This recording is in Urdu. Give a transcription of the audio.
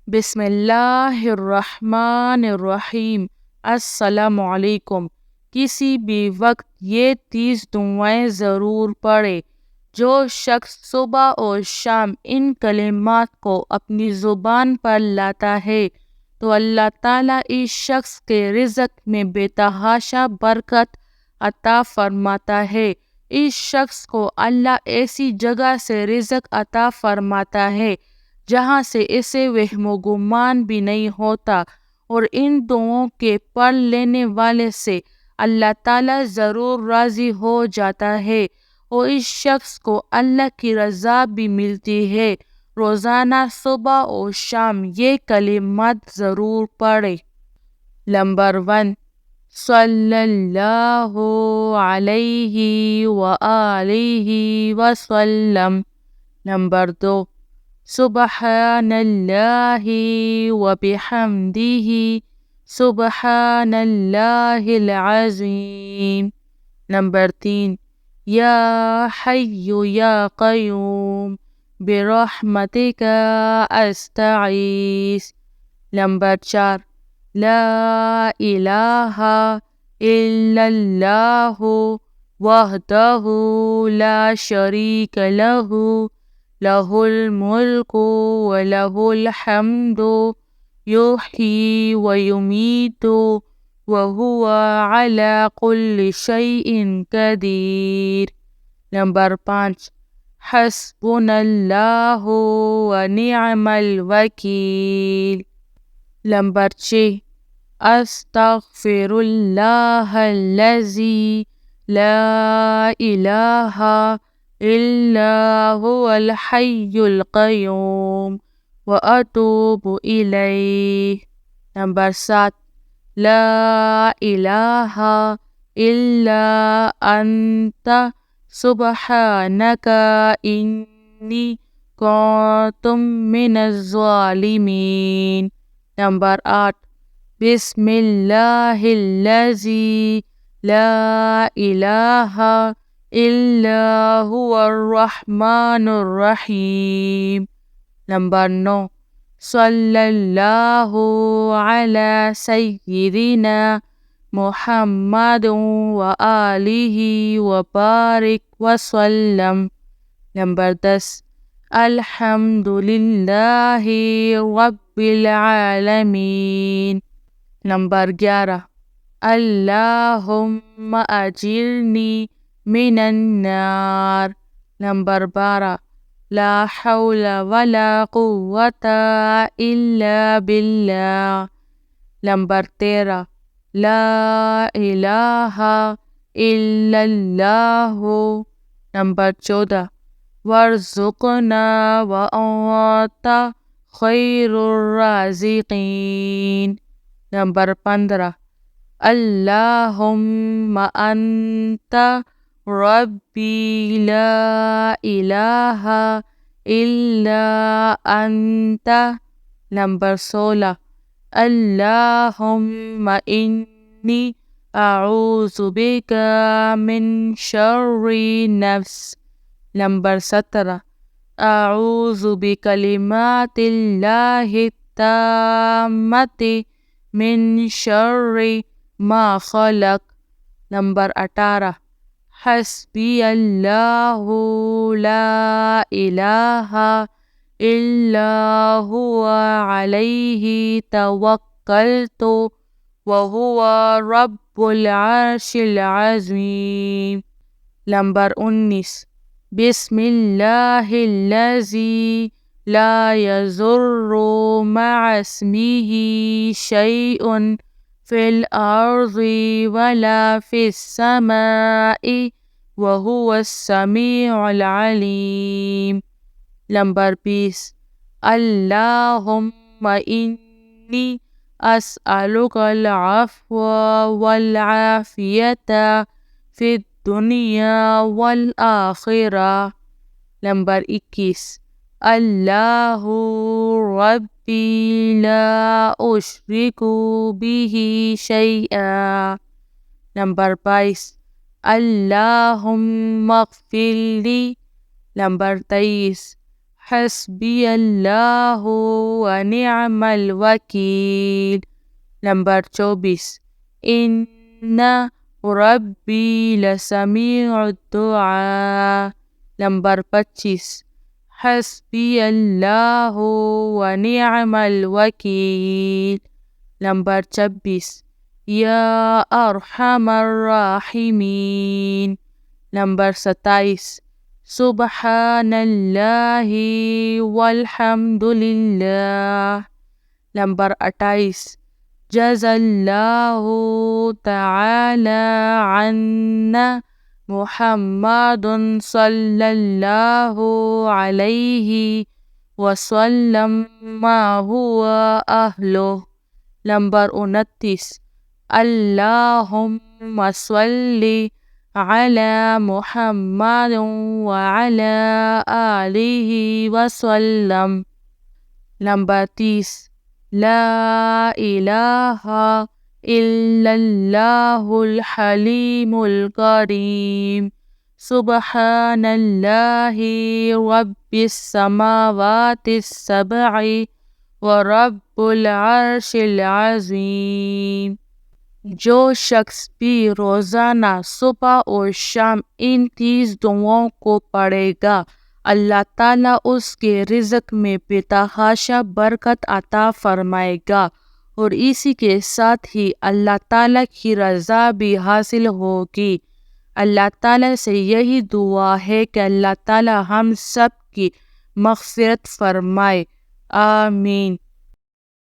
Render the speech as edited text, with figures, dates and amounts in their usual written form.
بسم اللہ الرحمن الرحیم۔ السلام علیکم۔ کسی بھی وقت یہ 30 دعائیں ضرور پڑھے۔ جو شخص صبح اور شام ان کلمات کو اپنی زبان پر لاتا ہے تو اللہ تعالیٰ اس شخص کے رزق میں بے تحاشا برکت عطا فرماتا ہے۔ اس شخص کو اللہ ایسی جگہ سے رزق عطا فرماتا ہے جہاں سے اسے وہم و گمان بھی نہیں ہوتا، اور ان دعاؤں کے پڑھ لینے والے سے اللہ تعالیٰ ضرور راضی ہو جاتا ہے اور اس شخص کو اللہ کی رضا بھی ملتی ہے۔ روزانہ صبح اور شام یہ کلمات ضرور پڑھے۔ نمبر 1، صلی اللہ علیہ وآلہ وسلم۔ نمبر 2، سبحان اللہ وبحمدہ، سبحان اللہ العظیم۔ نمبر 3، یا حی یا قیوم برحمتک استغیث۔ نمبر 4، لا الہ الا اللہ وحدہ لا شریک لہ، لہ الملک ولہ الحمد یحیی ویمیت وہو علی کل شیء قدیر۔ نمبر 5، حسبنا اللہ ونعم الوکیل۔ نمبر 6، استغفر اللہ الذی لا الہ الا هو الحی القیوم واتوب الیہ۔ نمبر 7، لا الہ الا انت سبحانک انی کنت من الظالمین۔ نمبر 8، بسم اللہ الذی لا الہ الا هو الرحمن الرحیم۔ نمبر 9، صلی اللہ علی سیدنا محمد وآلہ وبارک وسلم۔ نمبر 10، الحمد للہ رب العالمین۔ نمبر 11، اللہم اجرنی من النار۔ نمبر 12، لا حول ولا قوة الا باللہ۔ نمبر 13، لا الہ الا اللہ۔ نمبر 14، وارزقنا وانت خیر الرازقین۔ نمبر 15، اللہم انت ربی لا الہ الا انت۔ نمبر 16، اللہم انی اعوذ بک من شر نفس۔ نمبر 17، اعوذ بکلمات اللہ التامۃ من شر ما خلق۔ نمبر 18، حسبی اللہ لا الہ الا هو علیہ توکلت وہو رب العرش العظیم۔ نمبر 19، بسم اللہ الذی لا یضر مع اسمہ شیء فی الارض ولا فی السماء وہو السمیع العلیم۔ نمبر 20، اللہم انی اسألک العفو والعافیۃ فی الدنیا والآخرہ۔ نمبر 21، اللہ ربی لا اشرک بہ شیئا۔ نمبر 22، اللہم اغفر لی۔ نمبر 23، حسبی اللہ ونعم الوکیل۔ نمبر 24، ان ربی لسمیع الدعاء۔ نمبر 25، حسبی اللہ ونعم الوکیل۔ نمبر 26، یا ارحم الراحمین۔ نمبر 27، سبحان اللہ والحمد للہ۔ نمبر 28، جزا اللہ تعالی عنا محمد صلی اللہ علیہ وسلم ما هو اہلہ۔ نمبر 29، اللہم صلی علی محمد وعلی آلہ وسلم۔ نمبر 30، لا الہ الا اللہ الحلیم الکریم، سبحان اللہ رب السماوات السبع ورب العرش العظیم۔ جو شخص بھی روزانہ صبح اور شام ان 30 دعاؤں کو پڑھے گا، اللہ تعالیٰ اس کے رزق میں بے تحاشا برکت عطا فرمائے گا، اور اسی کے ساتھ ہی اللہ تعالیٰ کی رضا بھی حاصل ہوگی۔ اللہ تعالیٰ سے یہی دعا ہے کہ اللہ تعالیٰ ہم سب کی مغفرت فرمائے، آمین۔